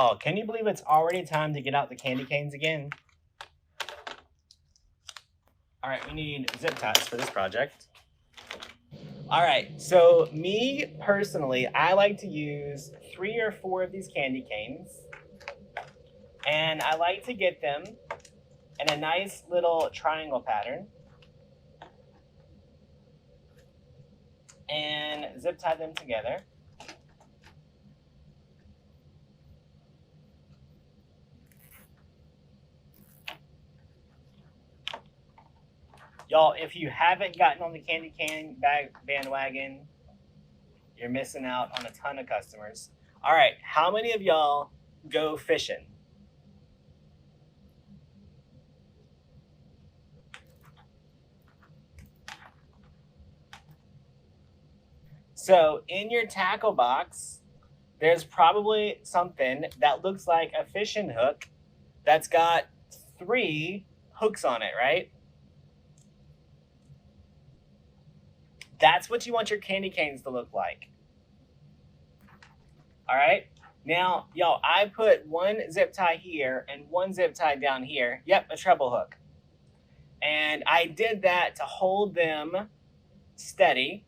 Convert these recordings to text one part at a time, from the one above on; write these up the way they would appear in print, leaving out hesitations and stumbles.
Y'all, can you believe it's already time to get out the candy canes again? All right, we need zip ties for this project. All right, so me personally, I like to use 3 or 4 of these candy canes. And I like to get them in a nice little triangle pattern. And zip tie them together. Y'all, if you haven't gotten on the candy cane bandwagon, you're missing out on a ton of customers. All right, how many of y'all go fishing? So in your tackle box, there's probably something that looks like a fishing hook that's got 3 hooks on it, right? That's what you want your candy canes to look like. All right. Now, y'all, I put 1 zip tie here and 1 zip tie down here. Yep, a treble hook. And I did that to hold them steady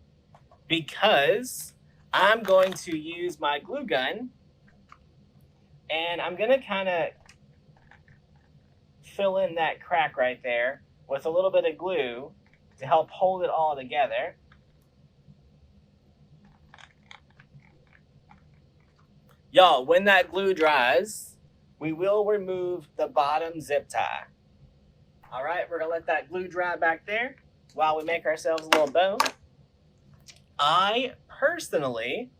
because I'm going to use my glue gun and I'm going to kind of fill in that crack right there with a little bit of glue to help hold it all together. Y'all, when that glue dries, we will remove the bottom zip tie. All right, we're gonna let that glue dry back there while we make ourselves a little bow. I personally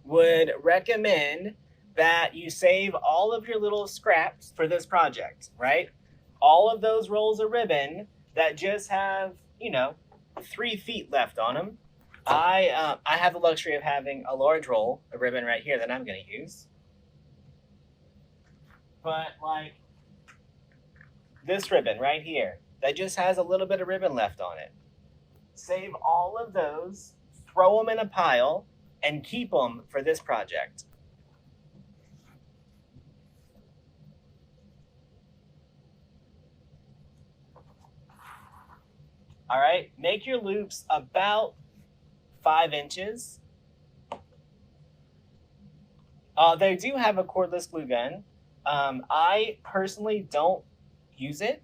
would recommend that you save all of your little scraps for this project, right? All of those rolls of ribbon that just have, 3 feet left on them. I have the luxury of having a large roll of ribbon right here that I'm going to use. But like this ribbon right here, that just has a little bit of ribbon left on it. Save all of those, throw them in a pile, and keep them for this project. All right, make your loops about 5 inches. They do have a cordless glue gun. I personally don't use it.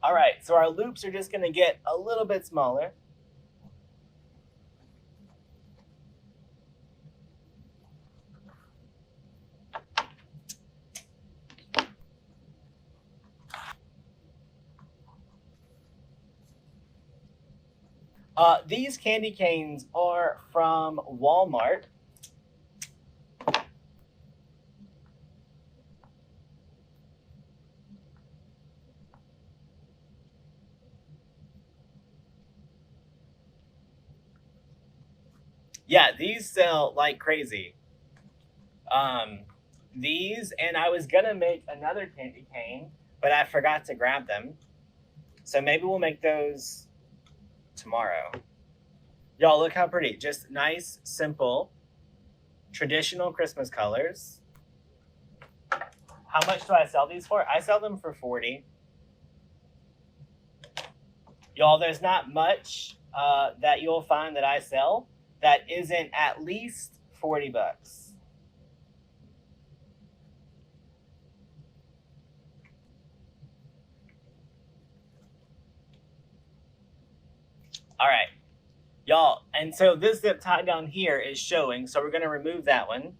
All right, so our loops are just gonna get a little bit smaller. These candy canes are from Walmart. Yeah, these sell like crazy. These, and I was gonna make another candy cane, but I forgot to grab them. So maybe we'll make those tomorrow. Y'all, look how pretty. Just nice, simple, traditional Christmas colors. How much do I sell these for? I sell them for $40. Y'all, there's not much that you'll find that I sell that isn't at least $40. All right, y'all, and so this zip tie down here is showing, so we're gonna remove that one.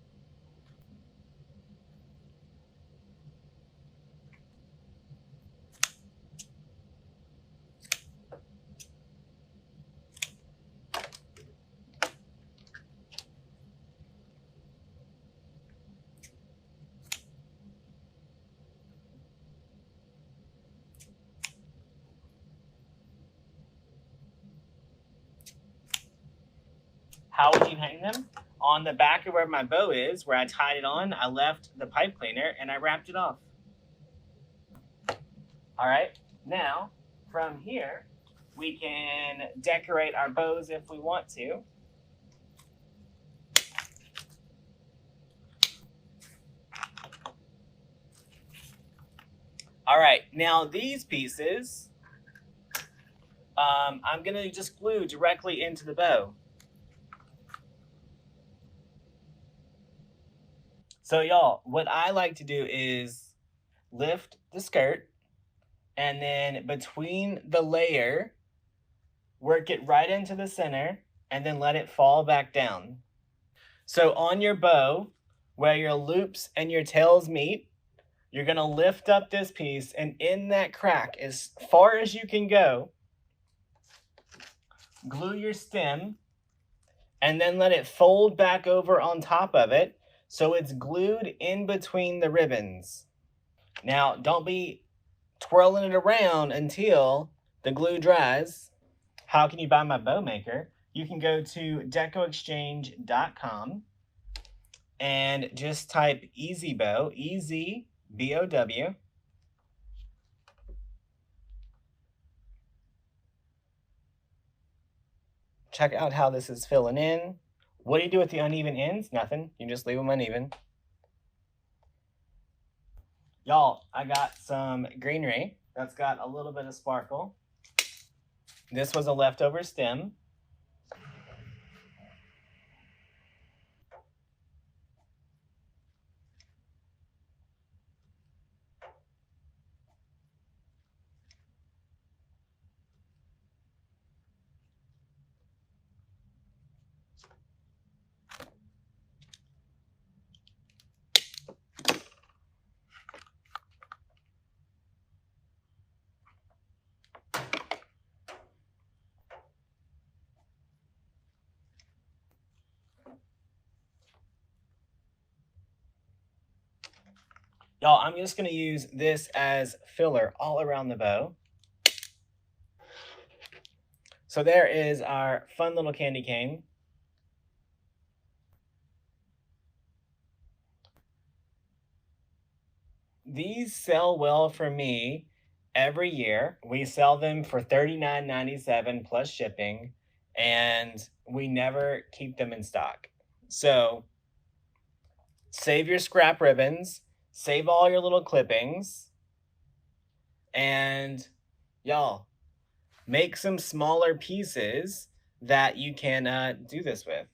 How would you hang them? On the back of where my bow is, where I tied it on, I left the pipe cleaner and I wrapped it off. All right, now from here, we can decorate our bows if we want to. All right, now these pieces, I'm gonna just glue directly into the bow. So y'all, what I like to do is lift the skirt and then between the layer, work it right into the center and then let it fall back down. So on your bow, where your loops and your tails meet, you're gonna lift up this piece and in that crack, as far as you can go, glue your stem and then let it fold back over on top of it so it's glued in between the ribbons. Now, don't be twirling it around until the glue dries. How can you buy my bow maker? You can go to DecoExchange.com and just type Easy Bow, E-Z-B-O-W. Check out how this is filling in. What do you do with the uneven ends? Nothing. You just leave them uneven. Y'all, I got some greenery that's got a little bit of sparkle. This was a leftover stem. Y'all, I'm just gonna use this as filler all around the bow. So there is our fun little candy cane. These sell well for me every year. We sell them for $39.97 plus shipping, and we never keep them in stock. So save your scrap ribbons, save all your little clippings, and y'all, make some smaller pieces that you can do this with.